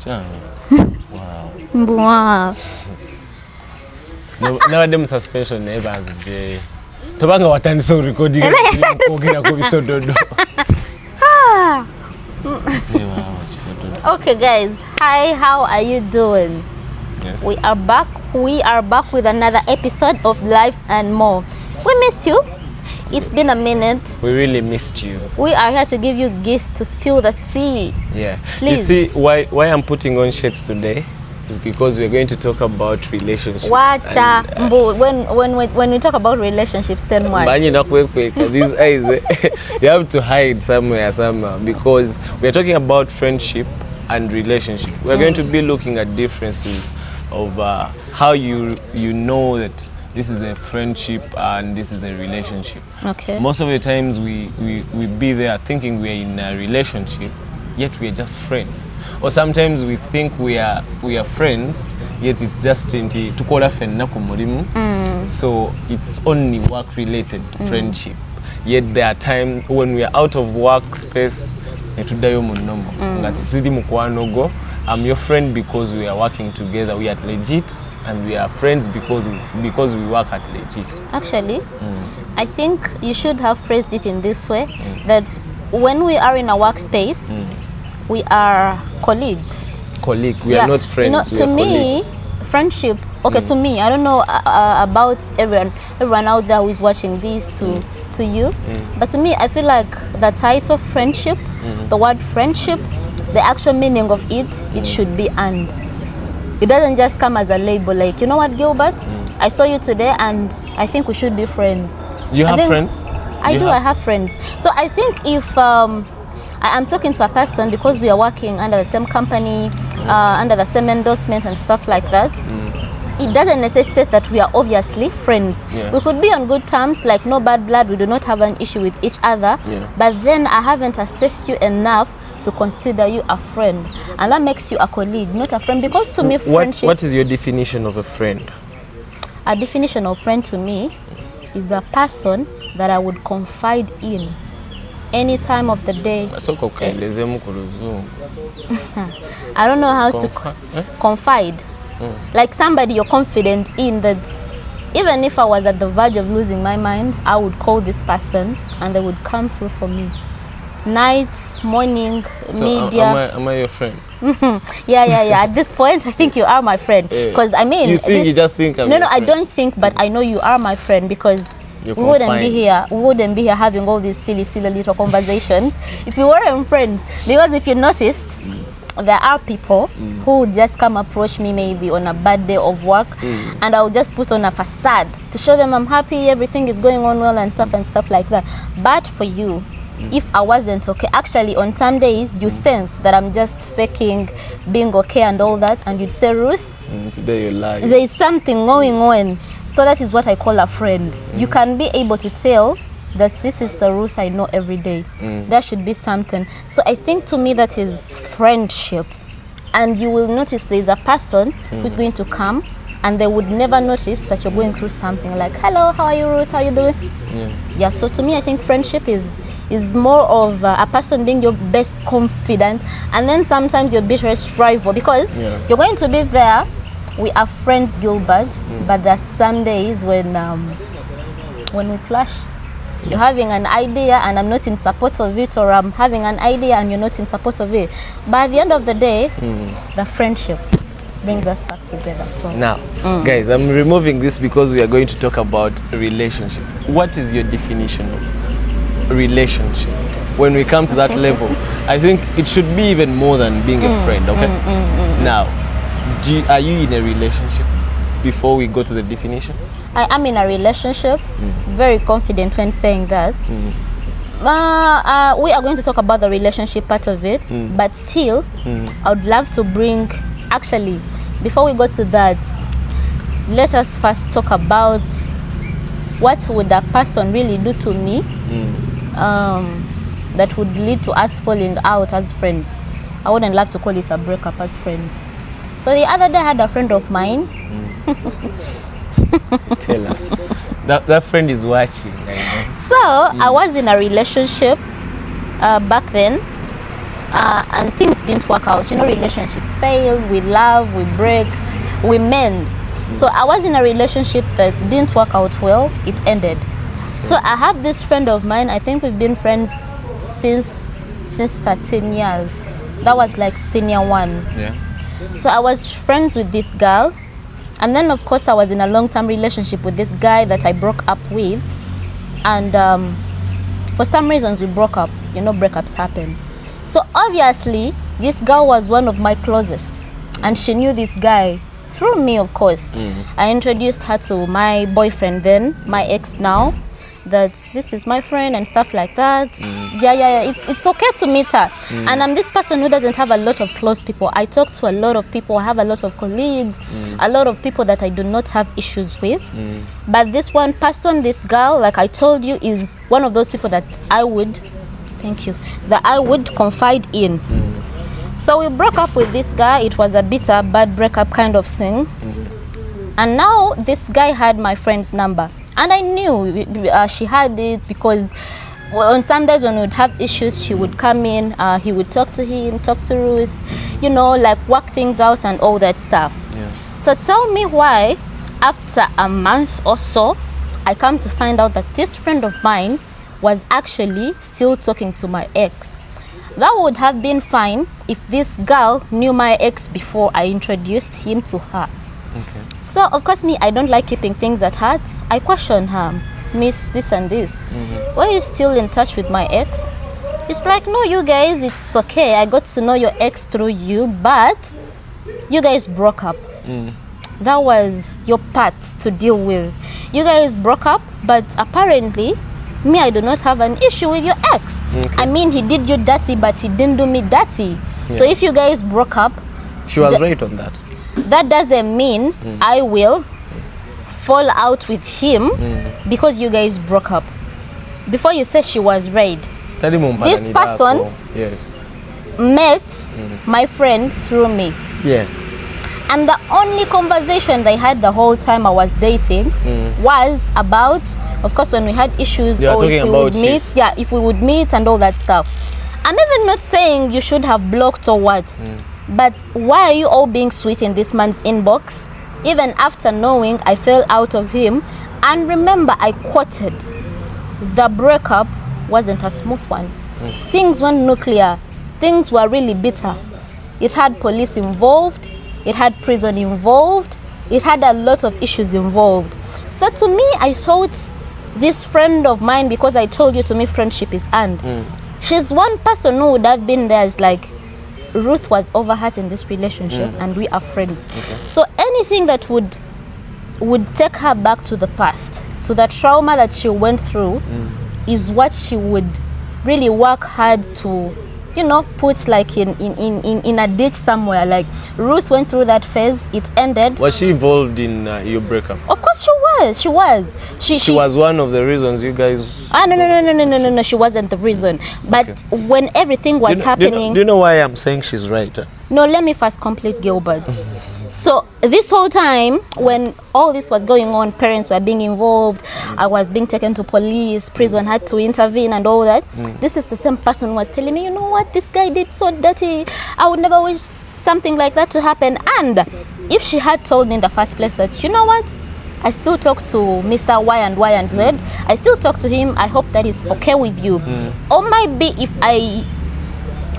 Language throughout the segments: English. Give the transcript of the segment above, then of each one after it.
Wow. Wow. No them suspension Evans J. Tobanga watandisa recording kugira ku bisododo. Okay guys, hi, how are you doing? Yes. We are back with another episode of Life and More. We missed you. It's been a minute. We really missed you. We are here to give you gifts to spill the tea. Yeah. Please. You see why I'm putting on shirts today is because we're going to talk about relationships. Wacha, when we talk about relationships, then what? These eyes, you have to hide somewhere because we're talking about friendship and relationship. We're going to be looking at differences of how you know that this is a friendship and this is a relationship. Okay. Most of the times we be there thinking we're in a relationship, yet we are just friends. Or sometimes we think we are friends, yet it's just to call a friend. So it's only work related friendship. Yet there are times when we are out of workspace, I'm your friend because we are working together. We are legit, and we are friends because we work at legit. Actually, I think you should have phrased it in this way, that when we are in a workspace, we are colleagues. We are not friends. To me, friendship, okay, to me, I don't know about everyone out there who is watching this to you, but to me, I feel like the title friendship, the word friendship, the actual meaning of it should be earned. It doesn't just come as a label like, you know what, Gilbert, I saw you today and I think we should be friends. Do you have friends? I have friends. So I think if I'm talking to a person because we are working under the same company, under the same endorsement and stuff like that, it doesn't necessitate that we are obviously friends. Yeah. We could be on good terms, like no bad blood, we do not have an issue with each other, but then I haven't assessed you enough to consider you a friend, and that makes you a colleague, not a friend. Because to me, friendship... What is your definition of a friend? A definition of friend to me is a person that I would confide in any time of the day. I don't know how to confide. Like somebody you're confident in, that even if I was at the verge of losing my mind, I would call this person and they would come through for me. Nights, morning, media. Am I your friend? Yeah. At this point, I think you are my friend. Because I mean, you just think I'm no, your I friend. don't think, but I know you are my friend because we wouldn't be here having all these silly little conversations if we weren't friends. Because if you noticed, there are people who just come approach me maybe on a bad day of work, and I'll just put on a facade to show them I'm happy, everything is going on well and stuff like that. But for you, if I wasn't okay, actually on some days you sense that I'm just faking being okay and all that, and you'd say, Ruth, today you lie. there is something going on. So that is what I call a friend. You can be able to tell that this is the Ruth I know every day. There should be something. So I think to me that is friendship. And you will notice there is a person who's going to come and they would never notice that you're going through something, like, hello, how are you, Ruth, how are you doing? Yeah, so to me I think friendship is more of a person being your best confidant, and then sometimes your bitterest rival, because you're going to be there. We are friends, Gilbert, but there are some days when we clash. You're having an idea and I'm not in support of it, or I'm having an idea and you're not in support of it. But at the end of the day, the friendship brings us back together. So now, guys, I'm removing this because we are going to talk about relationship. What is your definition of relationship? When we come to that level, I think it should be even more than being a friend, okay? Now, are you in a relationship before we go to the definition? I am in a relationship, very confident when saying that. We are going to talk about the relationship part of it, but still, I would love to bring, actually, before we go to that, let us first talk about what would a person really do to me that would lead to us falling out as friends. I wouldn't love to call it a breakup as friends. So the other day I had a friend of mine. Tell us. That friend is watching. So I was in a relationship back then, and things didn't work out. You know, relationships fail, we love, we break, we mend. So I was in a relationship that didn't work out well, it ended. So I have this friend of mine, I think we've been friends since 13 years. That was like senior one. Yeah. So I was friends with this girl, and then of course I was in a long-term relationship with this guy that I broke up with, and for some reasons we broke up. You know, breakups happen. So obviously this girl was one of my closest, and she knew this guy through me, of course. I introduced her to my boyfriend then, my ex now, that this is my friend and stuff like that. Yeah, it's okay to meet her. And I'm this person who doesn't have a lot of close people. I talk to a lot of people, I have a lot of colleagues, a lot of people that I do not have issues with. But this one person, this girl, like I told you, is one of those people that I would confide in. So we broke up with this guy. It was a bitter, bad breakup kind of thing. And now this guy had my friend's number. And I knew she had it because on some days when we would have issues, she would come in, he would talk to him, talk to Ruth, you know, like work things out and all that stuff. Yeah. So tell me why, after a month or so, I come to find out that this friend of mine was actually still talking to my ex. That would have been fine if this girl knew my ex before I introduced him to her. Okay. So of course me, I don't like keeping things at heart. I question her, miss this and this. Why are you still in touch with my ex? It's like, no, you guys, it's okay. I got to know your ex through you, but you guys broke up. That was your part to deal with. You guys broke up, but apparently me, I do not have an issue with your ex. I mean, he did you dirty, but he didn't do me dirty. So if you guys broke up, She was right on that. that doesn't mean I will fall out with him because you guys broke up. Before you say she was right, this person met my friend through me. Yeah. And the only conversation they had the whole time I was dating was about, of course, when we had issues or if we would meet, if we would meet and all that stuff. I'm even not saying you should have blocked or what. But why are you all being sweet in this man's inbox? Even after knowing I fell out of him. And remember, I quoted, the breakup wasn't a smooth one. Things went nuclear. Things were really bitter. It had police involved. It had prison involved. It had a lot of issues involved. So to me, I thought this friend of mine, because I told you to me friendship is earned. She's one person who would have been there as like, Ruth was over us in this relationship and we are friends. So anything that would take her back to the past, to the trauma that she went through, is what she would really work hard to, you know, put like in a ditch somewhere. Like Ruth went through that phase, it ended. Was she involved in your breakup? Of course she was. She was one of the reasons you guys... No, she wasn't the reason. But when everything was happening... Do you know why I'm saying she's right? No, let me first complete, Gilbert. So this whole time, when all this was going on, parents were being involved, I was being taken to police, prison had to intervene and all that. This is the same person who was telling me, you know what, this guy did so dirty. I would never wish something like that to happen. And if she had told me in the first place that, you know what, I still talk to Mr. Y and Y and Z, I still talk to him, I hope that is okay with you. Or might be if I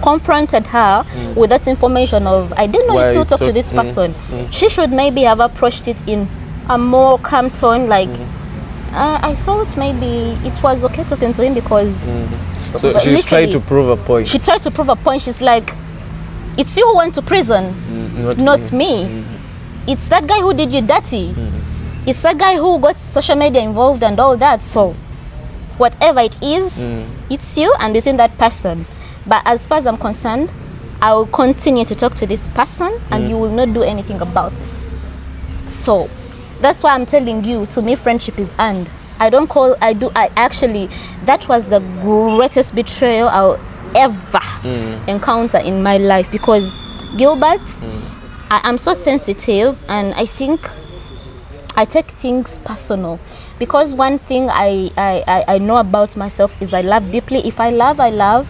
confronted her with that information of, I didn't know you still talk to this person, she should maybe have approached it in a more calm tone, like I thought maybe it was okay talking to him because so she tried to prove a point. She tried to prove a point. She's like, it's you who went to prison, not me. It's that guy who did you dirty. It's that guy who got social media involved and all that. So whatever it is, it's you and between that person. But as far as I'm concerned, I will continue to talk to this person and you will not do anything about it. So that's why I'm telling you, to me, friendship is earned. I actually, that was the greatest betrayal I'll ever encounter in my life, because Gilbert, I'm so sensitive, and I think I take things personal, because one thing I know about myself is I love deeply. If I love, I love.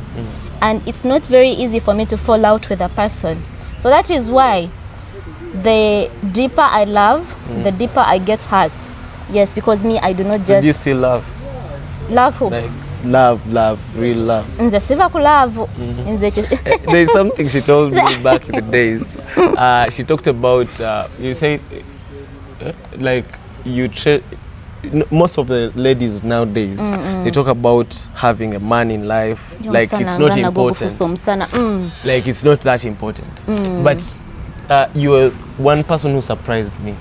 and it's not very easy for me to fall out with a person. So that is why the deeper I love, the deeper I get hurt. Yes, because me, I do not Do you just still love? love who. Like love, real love. Nze siva kulava. Nze There's something she told me back in the days. She talked about, you say, like, most of the ladies nowadays, they talk about having a man in life, like it's not important. Like it's not that important. But you were one person who surprised me.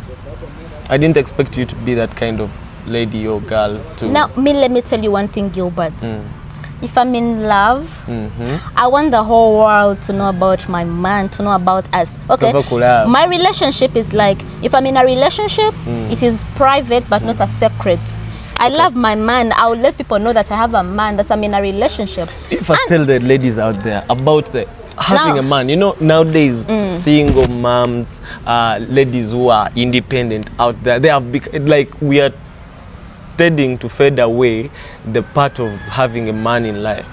I didn't expect you to be that kind of lady or girl to... Now, let me tell you one thing, Gilbert. If I'm in love, I want the whole world to know about my man, to know about us. Okay, my relationship is like, if I'm in a relationship, it is private but not a secret. I love my man. I will let people know that I have a man, that I'm in a relationship. If I tell the ladies out there about having a man, you know, nowadays single moms, ladies who are independent out there, they have like, we are tending to fade away the part of having a man in life.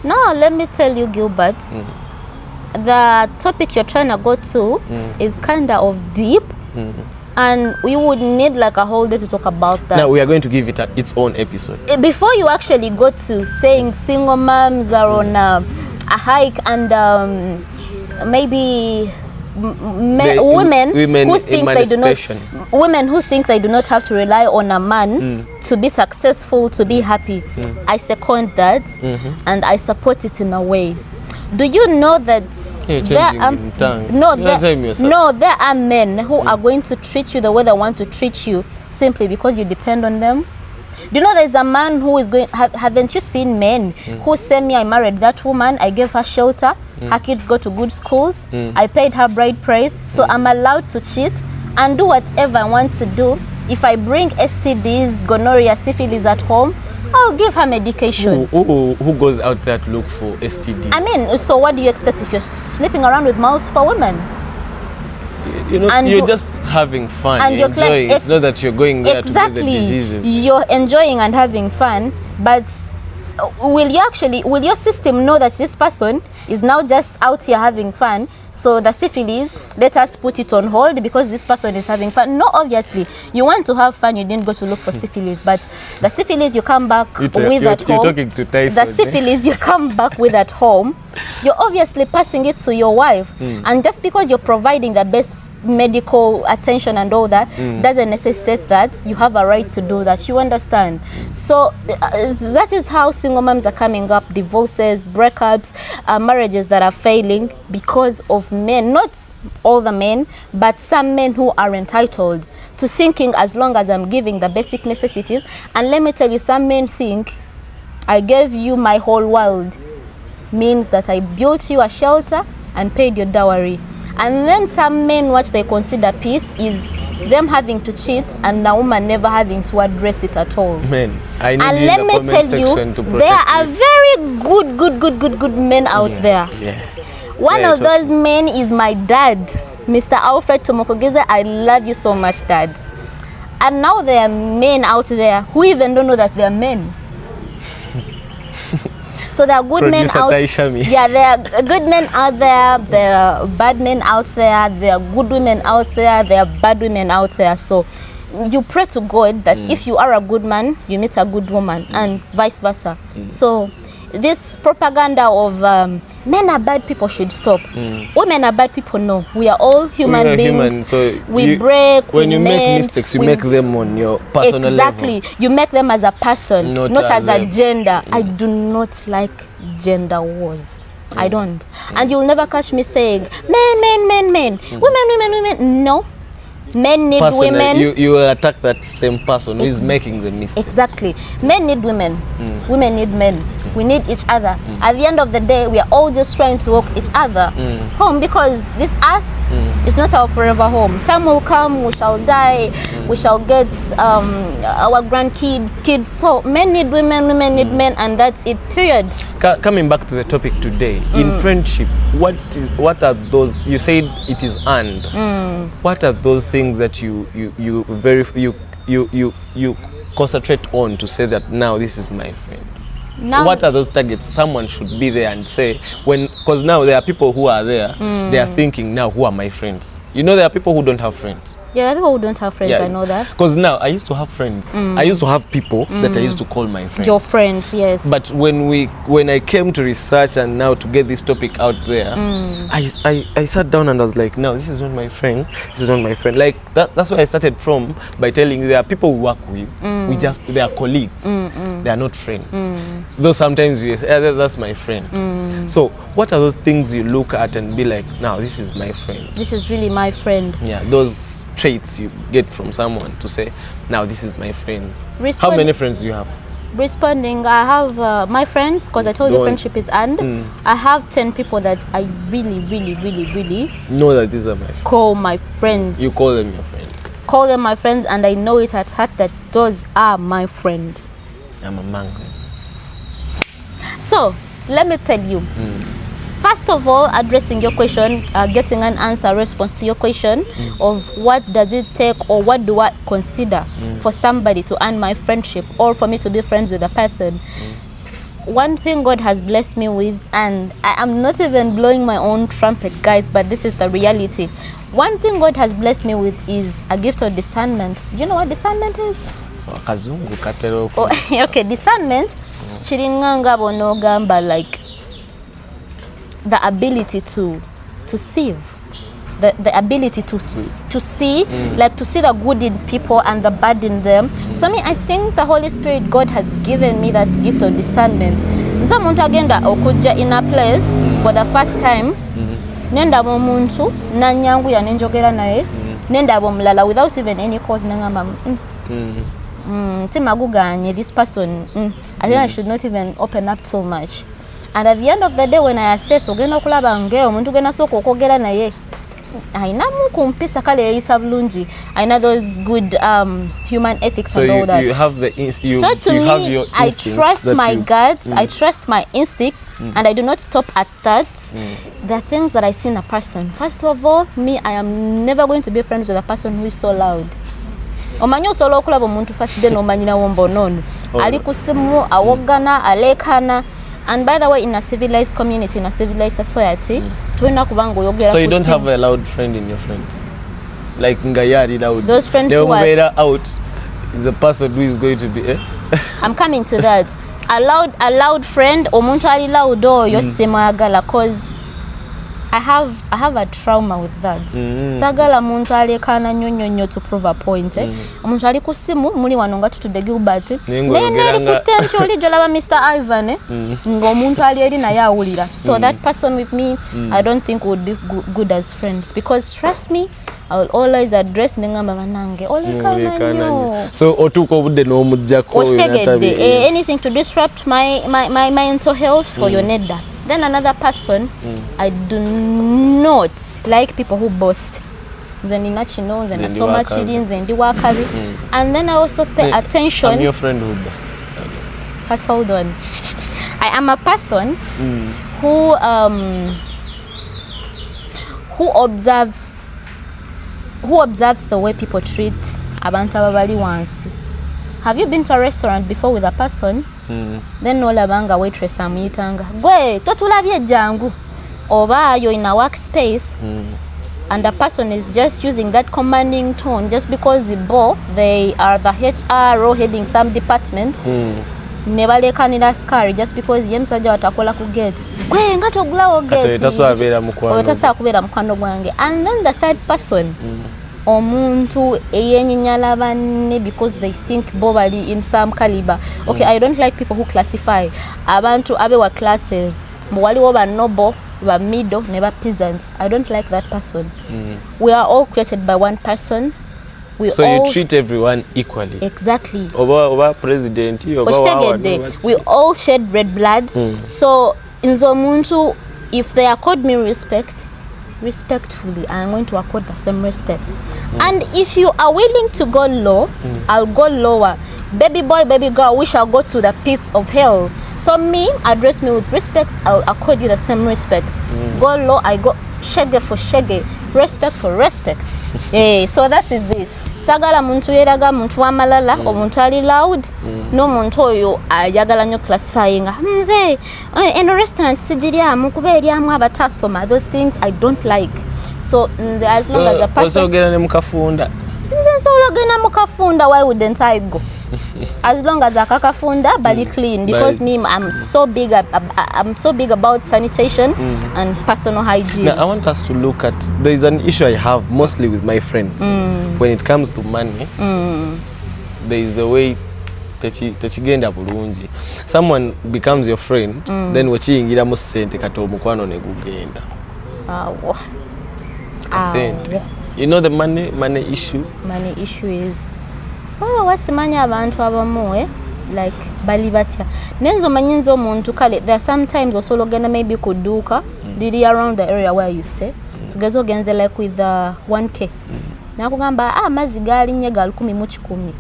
Now, let me tell you, Gilbert, the topic you're trying to go to is kind of deep, and we would need like a whole day to talk about that. Now, we are going to give it its own episode. Before you actually go to saying single moms are on a hike, and maybe women who think they do not have to rely on a man to be successful, to be happy. I second that, and I support it in a way. Do you know that there are men who are going to treat you the way they want to treat you simply because you depend on them? Do you know there's a man who is going, haven't you seen men who say me, I married that woman, I gave her shelter, her kids go to good schools, I paid her bride price, so I'm allowed to cheat and do whatever I want to do. If I bring STDs, gonorrhea, syphilis at home, I'll give her medication. Who goes out there to look for STDs? I mean, so what do you expect if you're sleeping around with multiple women? You know, and you're just having fun, and you're enjoying. It's not that you're going there to get the diseases. You're enjoying and having fun, but will your system know that this person is now just out here having fun? So the syphilis, let us put it on hold because this person is having fun. No, obviously, you want to have fun, you didn't go to look for syphilis, but the syphilis you come back with at home, talking to Tyson, the syphilis you come back with at home, you're obviously passing it to your wife. And just because you're providing the best medical attention and all that doesn't necessitate that you have a right to do that. You understand? So that is how single moms are coming up, divorces, breakups, marriages that are failing because of men. Not all the men, but some men who are entitled to thinking as long as I'm giving the basic necessities. And let me tell you, some men think I gave you my whole world means that I built you a shelter and paid your dowry. And then some men, what they consider peace is them having to cheat and the woman never having to address it at all. Men, I need and you let in me the tell you, there are very good men out there. One of those men is my dad, Mr. Alfred Tomokogeze. I love you so much, Dad. And now there are men out there who even don't know that they are men. So there are good men out there. Yeah, there are good men out there. There are bad men out there. There are good women out there. There are bad women out there. So you pray to God that if you are a good man, you meet a good woman, and vice versa. So this propaganda of men are bad people should stop. Women are bad people. No, we are all human beings. So we break. When you make mistakes, you make them on your personal level. Exactly. You make them as a person, not as a gender. I do not like gender wars. I don't. And you'll never catch me saying men, women. No. Men need women. You will attack that same person who is making the mistake. Exactly. Men need women. Women need men. We need each other. At the end of the day, we are all just trying to walk each other home, because this earth is not our forever home. Time will come, we shall die, we shall get our grandkids, kids. So men need women, women need men, and that's it, period. Coming back to the topic today, in friendship, what are those, you said it is earned. What are those things that you concentrate on to say that now this is my friend? Now, what are those targets? Someone should be there and say, because now there are people who are there, they are thinking, now who are my friends? You know, there are people who don't have friends. yeah, people who don't have friends, I know that. Because now I used to have friends. I used to have people that I used to call my friends. Your friends, yes. But when I came to research and now to get this topic out there, I sat down and I was like, no, this is not my friend. This is not my friend. Like that's where I started from, by telling you there are people we work with. They are colleagues. They are not friends. Though sometimes you say, that's my friend. So what are those things you look at and be like, now this is my friend? This is really my friend. Yeah, those traits you get from someone to say, now this is my friend. How many friends do you have? Responding, I have my friends, because I told you friendship is and I have 10 people that I really Know that these are my friends. call my friends. You call them your friends. Call them my friends, and I know it at heart that those are my friends. I'm among them. So let me tell you, first of all, addressing your question, getting an answer, response to your question of what does it take, or what do I consider for somebody to earn my friendship, or for me to be friends with a person. One thing God has blessed me with, and I am not even blowing my own trumpet, guys, but this is the reality. One thing God has blessed me with is a gift of discernment. Do you know what discernment is? Kazungu katero. Oh, okay, discernment. Chiringanga bonogamba, like the ability to sieve, the ability to see, like to see the good in people and the bad in them. So I think the Holy Spirit, God has given me that gift of discernment. Nza muntu agenda okujja in a place for the first time, nenda muntu nanyangu ya nenjogera naye, nenda omulala without even any cause, nangamba timaguganye this person, I think I should not even open up too much. And at the end of the day, when I assess, ogenda okulaba nge omuntu gena soko okogera naye ainamu kumpisa kale yeyisa bulungi, aina those good human ethics, so and all that. You have the so to me, have your I trust my guts, I trust my instincts, and I do not stop at that. The things that I see in a person. First of all, me, I am never going to be friends with a person who is so loud. Omanyi osobola okulaba omuntu first day n'omanyina wombo nono. Ali kusimu, awogana, alekana. And by the way, in a civilized community, in a civilized society, so you don't have a loud friend in your friends? Like Ngayari loud. Those friends who are out is a person who is going to be I'm coming to that. A loud friend, omuntu ali loud or yosemagala, cause I have a trauma with that. Sagala muntu alekana nyonyo to prove a point. Omuntu ali kusimu muli wano nga tutudde Gilbert. Nene kutenti oli jolaba Mr. Ivan ngo omuntu ali eri naye awulira. So that person with me, I don't think would be good as friends, because trust me, I will always address nengamba banange olekana nyo. So otuko budde no mujjako anything to disrupt my mental health or your nedda. Then another person, I do not like people who boast. Then so much and then I also pay attention. I'm your friend who boasts. First, hold on. I am a person who observes the way people treat abantu ababali wansi. Have you been to a restaurant before with a person? Then olabanga waitress amuyitanga gwe totulabye jangu, oba you're in a workspace and the person is just using that commanding tone just because they are the HR or heading some department. Nebalekanira scary just because ye musajja watakola ku gate gwe nga togulawo gate otasobola kubeera mukwano gwange. And then the third person, omuntu eyenyinyala banne because they think bo bali in some caliber. Okay, I don't like people who classify abantu abewa classes, waliwo ba noble, ba middle, ne ba peasants. I don't like that person. We are all created by one person. So you treat everyone equally. Exactly. Oba president, we all shed red blood. So inzo muntu, if they accord me respectfully, I am going to accord the same respect. And if you are willing to go low, I'll go lower. Baby boy, baby girl, we shall go to the pits of hell. So me, address me with respect, I'll accord you the same respect. Go low, I go shege for shege, respect for respect. So that is it. sagala muntu yeraga muntu wamalala omuntu ali loud n'omuntu oyo ayagala nnyo classifying nze in a restaurant sijiryamu kuba eryamu abatasoma. Those things I don't like. So as long as a person osogera ne mukafunda nze nsobola ogenda mukafunda, why wouldn't I go? As long as akakafunda bali clean, because me I'm so big about sanitation and personal hygiene. Now I want us to look at, there is an issue I have mostly with my friends when it comes to money. There is the way techigenda bulungi. Someone becomes your friend, then wachiyingira mu sente kati omukwano ne gugenda. You know the money issue? Money issue is wasimanya abantu abamu like bali batya nenzo manyinzo omuntu kale. There are sometimes osobola ogenda maybe kuduuka liri around the area where you stay tugeze ogenze like with 1k nakugamba amazzi galinye ga 10 mu 10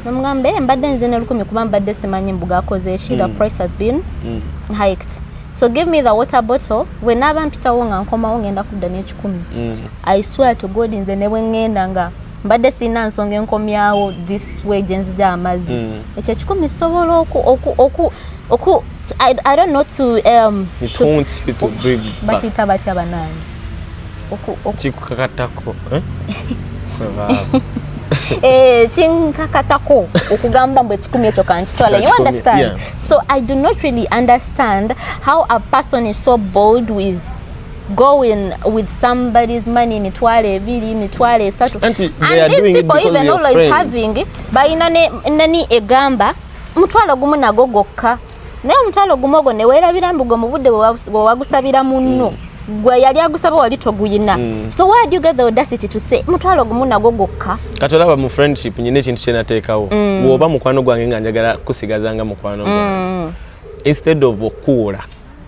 namugamba mbadde nze ne 10 kuba mbadde simanyi mbuga akoze she the price has been hiked, so give me the water bottle when abampitawo nga nkomawo ngenda kudda ne 10. I swear to God nze ne bwengenda nga mbadde sina nsonga enkomyawo this way genzija amazzi ekyo 10 sobola oku I don't know to it wants you to bring back bachita batya banani chikukakatako chinkakatako okugamba mbwe 10 ekyo kanchitwala, you understand? Yeah. So I do not really understand how a person is so bold with going with somebody's money mitwale ebiri mitwale esatu, and these people even always having bayina nani egamba mutwalo gumu nago gokka naye omutwalo gumu ogwo ne weerabira mbugo mu budde bwe wagusabira munno gwe yali agusaba wali toguyina. So why do you get the audacity to say mutwalo gumu nago gokka? Katolaba mu friendship nyine ekintu kye nateekawo woba mukwano gwange nga njagala kusigazanga mukwano gwange instead of okuula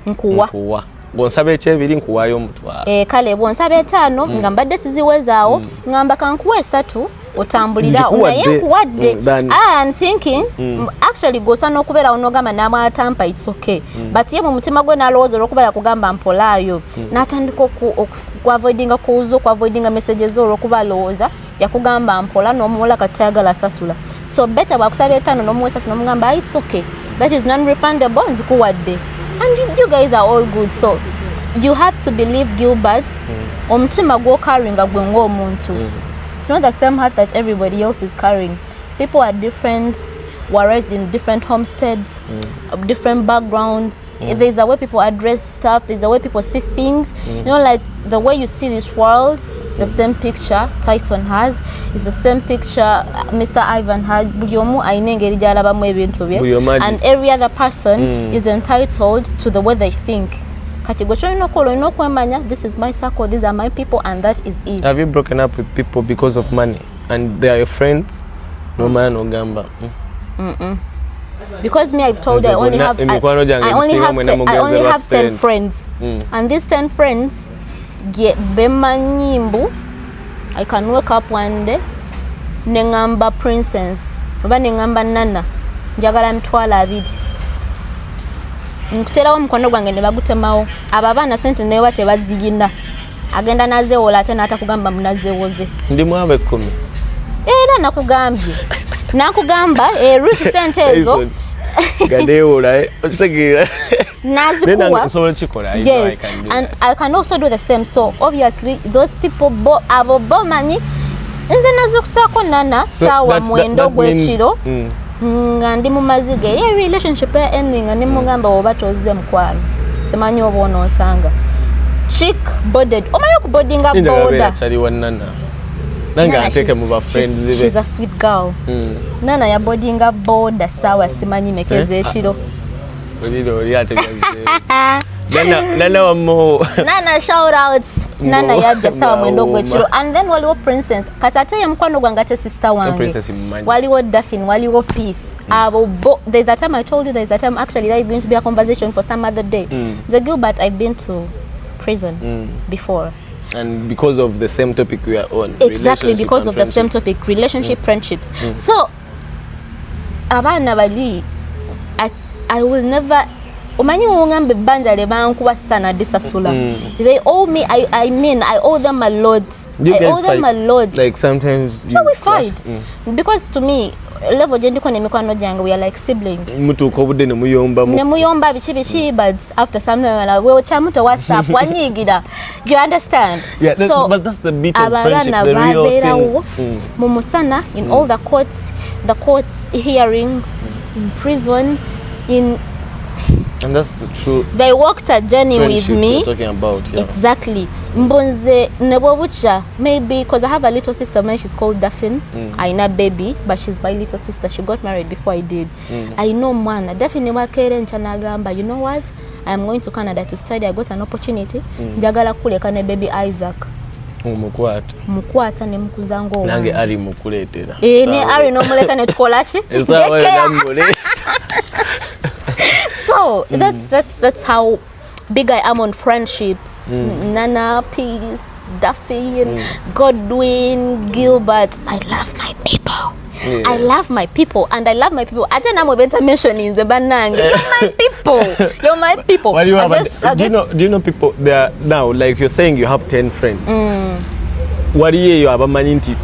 nkuwa gonsabe ekyebiri nkuwayo omutwalo kale bwonsaba 5 nga mbadde siziwezaawo ngamba kankuwa 3 otambulira naye nkuwadde. I'm thinking actually gosana okubeera onogamba n'amwatampa it's okay, but ye mu mutima gwe nalowooza olwokuba yakugamba mpolaayo n'atandika okuavoidinga kuuza okuavoidinga messages olwokuba alowooza yakugamba mpola n'omuwola kati tayagala asasula. So better bwakusaba 5 n'omuwa 3 n'omugamba it's okay, that is non-refundable nzikuwadde. And you guys are all good, so you have to believe Gilbert. Omutima gwo carrying gwe ng'omuntu. It's not the same heart that everybody else is carrying. People are different, were raised in different homesteads, different backgrounds. There's a way people address stuff, there's a way people see things. You know, like the way you see this world, it's the same picture Tyson has, it's the same picture Mr. Ivan has. And every other person is entitled to the way they think. This is my circle, these are my people, and that is it. Have you broken up with people because of money and they are your friends? No man, no gamba. Because me, I've told you, I only have 10 friends. And these 10 friends get bema nyimbu. I can wake up one day nengamba princess oba nengamba nana njagala mtwala abiri nkuterawo mukono gwange ne bagutemawo abo abaana sente newa tebaziyina agenda nazeewola ate n'atakugamba munazeewoze ndi mwabe 10 era nakugambye nakugamba Ruth sente ezo gadeewola okisegeera nazikuwa so chikola. Yes, and I can also do the same. So obviously those people abo bomanyi nze nazukusako nana sawa mwendo gwekiro nga ndi mu mazige relationship ending ni mugamba oba toze mukwano simanyi oba onosanga chick boarded omayo ku boardinga boda chali wanana nanga ateke mu ba friends zibe. She's a sweet girl. Nana ya boardinga boda sawa simanyi mekeze ekiro Nana wamo Nana shout outs Nana yajja sawa mwendo gwekiro. And then waliwo princess katate ya mkwano gwangate sister wange waliwo Daphne waliwo Peace abo there's a time I told you there's a time actually there is going to be a conversation for some other day. The Gilbert, I've been to prison before. And because of the same topic we are on. Exactly, because of the same topic, relationship, friendships. So abana bali I will never umanyi ungambe banja le bankuba sana disasula. They owe me, I mean I owe them a lot You I guys owe them fight? a lot. Like sometimes you we clash? fight because to me level gye ndiko n'emikwano gyange we are like siblings. Mutuuka obudde ne muyomba mu. Ne muyomba biki but after some time wewe kyamuto WhatsApp wanyigira. You understand? Yeah, so but that's the bit of friendship, the real thing. Mu musana in all the courts hearings, in prison, and that's the true. They walked a journey with me. We're talking about, yeah. Exactly. Mbonze nebwabucha maybe because I have a little sister, man, she's called Daphne. I know baby, but she's my little sister. She got married before I did. I know man, Daphne wakere nchanagamba. You know what? I'm going to Canada to study. I got an opportunity. Njagala kuleka ne baby Isaac. Mukwata ne mukuzango. Nange ari mukuletera. Ne ari no muleta ne tukolachi. So that's how big I am on friendships. Nana, Peace, Duffy, and Godwin, Gilbert. I love my people. Yeah. I love my people, and I love my people. I don't know what to mention in the banang. You're my people. You're my people. Well, do you know people there now? Like you're saying, you have 10 friends. What do you have a maninti?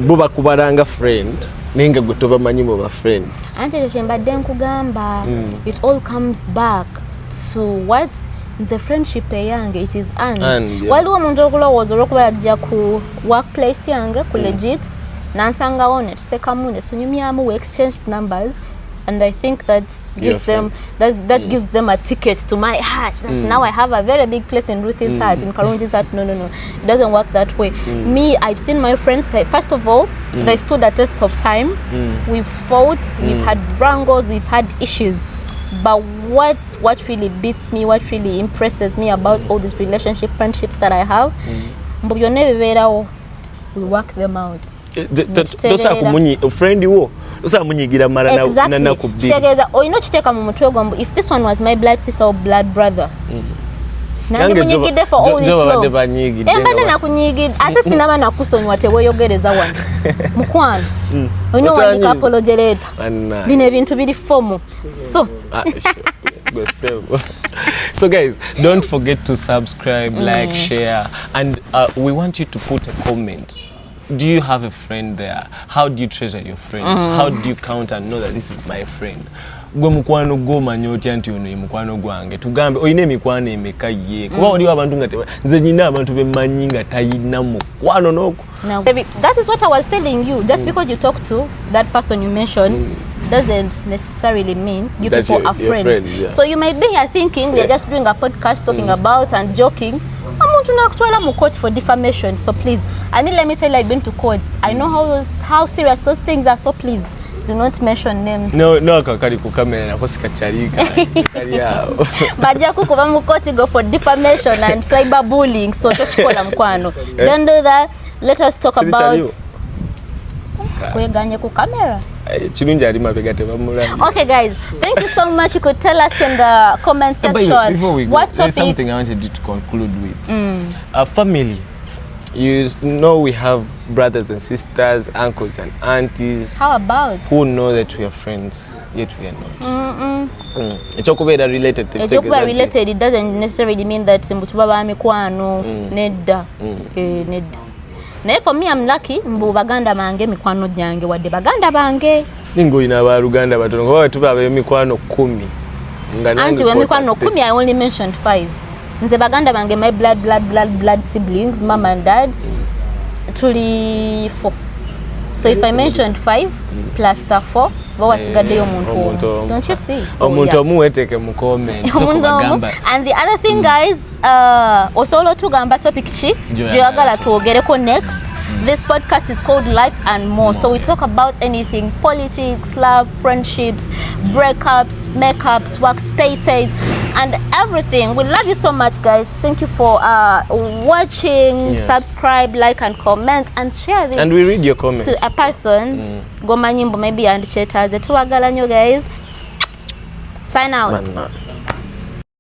Buba kubaranga friend. Ninga gutoba manyi mu ba friends. Ante chembadde nkugamba. It all comes back to what the friendship yange. It is and waliwo omuntu okulowooza olwokuba yajja ku workplace yange ku legit nansangawo ne tusekamu ne tunyumyamu, we exchanged numbers, and I think that gives them that gives them a ticket to my heart. That's now I have a very big place in Ruthie's heart, in Karunji's heart. No, it doesn't work that way. Me, I've seen my friends that first of all they stood the test of time. We've fought, we've had wrangles, we've had issues. But what really beats me, what really impresses me about all these friendships that I have, we work them out. Tosa kumunyi friend wo tosa munyigira mara na kubbi shegeza oyino kiteka mu mutwe gwo if this one was my blood sister or blood brother nange munyigide for all this long embade nakunyigide ate sinaba nakusonywa teweyogereza wano mukwano oyino wandika apology letter bino ebintu biri fomu so so guys, don't forget to subscribe, like, share, and we want you to put a comment. Do you have a friend there? How do you treasure your friends? How do you count and know that this is my friend? Gwe mukwano gwo manyoti anti ono mukwano gwange tugambe oyine mikwano emeka ye kuba oli abantu ngate nze nyina abantu bemanyi nga tayina mukwano noko. Now baby, that is what I was telling you. Just because you talk to that person you mentioned doesn't necessarily mean you that people are friends. Yeah. So you might be here thinking we are just doing a podcast talking about and joking. I'm for defamation, so please. I mean, let me tell you, I've been to court. I know how serious those things are, so please do not mention names. No, kakali ku camera na kosi kacharika. Baja kukuva mu court go for defamation and cyberbullying, so tochikola mkwano. Don't do that. Let us talk about kweganye ku camera. Okay guys, thank you so much. You could tell us in the comment section before we go, what topic. There's something I wanted you to conclude with. A family. You know we have brothers and sisters, uncles and aunties. How about? Who know that we are friends, yet we are not. It's related. It's related. It doesn't necessarily mean that mutubaba mikwano nedda. Nedda. Naye for me I'm lucky mbu baganda bange mikwano gyange wadde baganda bange. Ningo ina ba Luganda batono ngo tuba ba mikwano 10. Anti we mikwano 10 I only mentioned 5. Nze baganda bange my blood siblings, mom and dad, tuli 4. So if I mentioned 5 plus the 4, bawasigadde omuntu. Don't you see? So omuntu omuweteke mu comment. And the other thing guys, osolo tugamba topic ki joyagala tuogereko next. This podcast is called Life and More. So we talk about anything: politics, love, friendships, breakups, makeups, workspaces, and everything. We love you so much, guys. Thank you for watching. Subscribe, like, and comment, and share this. And we read your comments. To a person, go manyimbo maybe and chaters. Tuwagala nyo guys. Sign out.